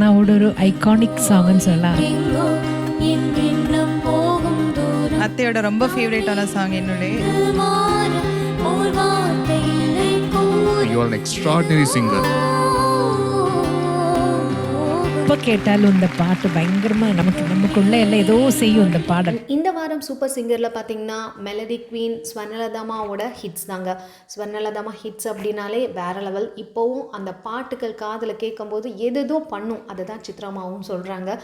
வர்ணாவோட ஒரு ஐகானிக் சாங்னு சொல்லலாம். அத்தையோட ரொம்ப ஃபேவரட்டான சாங் என்னுடைய. You are an extraordinary singer. எப்போ கேட்டாலும் இந்த பாட்டு பயங்கரமாக நமக்குள்ள எல்லாம் ஏதோ செய்யும் இந்த பாடல். இந்த வாரம் சூப்பர் சிங்கரில் பார்த்தீங்கன்னா மெலடி குவீன் ஸ்வர்ணலதாமாவோட ஹிட்ஸ் தாங்க. ஸ்வர்ணலதாமா ஹிட்ஸ் அப்படின்னாலே வேறு லெவல். இப்போவும் அந்த பாட்டுகள் காதில் கேட்கும்போது எதோ பண்ணும், அதை தான் சித்ராமாவும் சொல்கிறாங்க.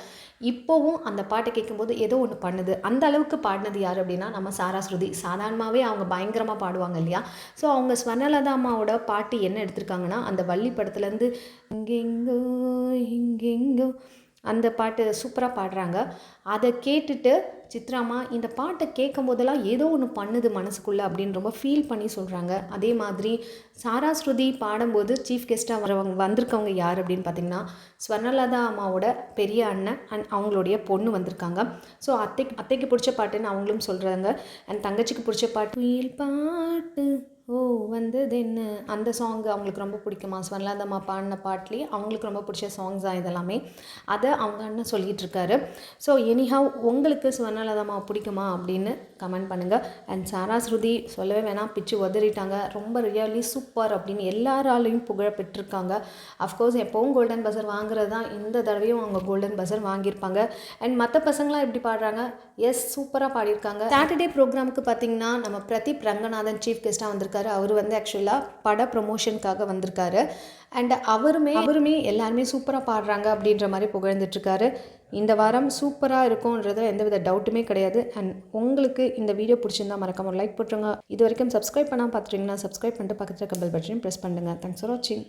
இப்போவும் அந்த பாட்டை கேட்கும்போது ஏதோ ஒன்று பண்ணுது. அந்த அளவுக்கு பாடினது யார் அப்படின்னா நம்ம சாரா ஸ்ருதி. சாதாரணமாகவே அவங்க பயங்கரமாக பாடுவாங்க இல்லையா. ஸோ அவங்க ஸ்வர்ணலதாமாவோட பாட்டு என்ன எடுத்திருக்காங்கன்னா, அந்த வள்ளி படத்துலேருந்து இங்கெங்கோ இங்கெங்கோ அந்த பாட்டு சூப்பராக பாடுறாங்க. அதை கேட்டுட்டு சித்ராமா இந்த பாட்டை கேட்கும் போதெல்லாம் ஏதோ ஒன்று பண்ணுது மனசுக்குள்ளே அப்படின்னு ரொம்ப ஃபீல் பண்ணி சொல்கிறாங்க. அதே மாதிரி சாரா ஸ்ருதி பாடும்போது சீஃப் கெஸ்ட்டாக வந்திருக்கவங்க யார் அப்படின்னு பார்த்திங்கன்னா ஸ்வர்ணலதா அம்மாவோட பெரிய அண்ணன் அண்ட் அவங்களுடைய பொண்ணு வந்திருக்காங்க. ஸோ அத்தைக்கு பிடிச்ச பாட்டுன்னு அவங்களும் சொல்கிறாங்க. அண்ட் தங்கச்சிக்கு பிடிச்ச பாட்டு குயில் பாட்டு ஓ வந்தது என்ன, அந்த சாங் அவங்களுக்கு ரொம்ப பிடிக்குமா. ஸ்வர்ணலதாம்மா பாடின பாட்லேயே அவங்களுக்கு ரொம்ப பிடிச்ச சாங்ஸ் தான் இதெல்லாமே. அதை அவங்க அண்ணன் சொல்லிகிட்டு இருக்காரு. ஸோ எனிஹவ் உங்களுக்கு ஸ்வர்ணலதாம்மா பிடிக்குமா அப்படின்னு கமெண்ட் பண்ணுங்கள். அண்ட் சாரா ஸ்ருதி சொல்லவே வேணாம், பிச்சு உதறிட்டாங்க. ரொம்ப ரியலி சூப்பர் அப்படின்னு எல்லாராலையும் புகழ பெற்றிருக்காங்க. அஃப்கோர்ஸ் எப்போவும் கோல்டன் பஸர் வாங்குறது தான், இந்த தடவையும் அவங்க கோல்டன் பஸர் வாங்கியிருப்பாங்க. அண்ட் மற்ற பசங்களாம் எப்படி பாடுறாங்க, எஸ் சூப்பராக பாடியிருக்காங்க. சாட்டர்டே ப்ரோக்ராமுக்கு பார்த்திங்கன்னா நம்ம பிரதீப் ரங்கநாதன் சீஃப் கெஸ்ட்டாக வந்திருக்காரு. அவர் வந்து ஆக்சுவலாக பட ப்ரொமோஷனுக்காக வந்திருக்காரு. அண்ட் அவருமே எல்லாருமே சூப்பராக பாடுறாங்க அப்படின்ற மாதிரி புகழ்ந்துட்டுருக்காரு. இந்த வாரம் சூப்பராக இருக்கும்ன்றதுல எந்தவித டவுட்டுமே கிடையாது. அண்ட் உங்களுக்கு இந்த வீடியோ பிடிச்சிருந்தா மறக்காம ஒரு லைக் போட்டுருங்க. இது வரைக்கும் சப்ஸ்கிரைப் பண்ணாமல் பார்த்துட்டிங்கன்னா சப்ஸ்கிரைப் பண்ணிட்டு பக்கத்தில் இருக்க பெல் பட்டனையும் ப்ரெஸ் பண்ணுங்கள். தேங்க்ஸ் ஃபார் வாட்சிங்.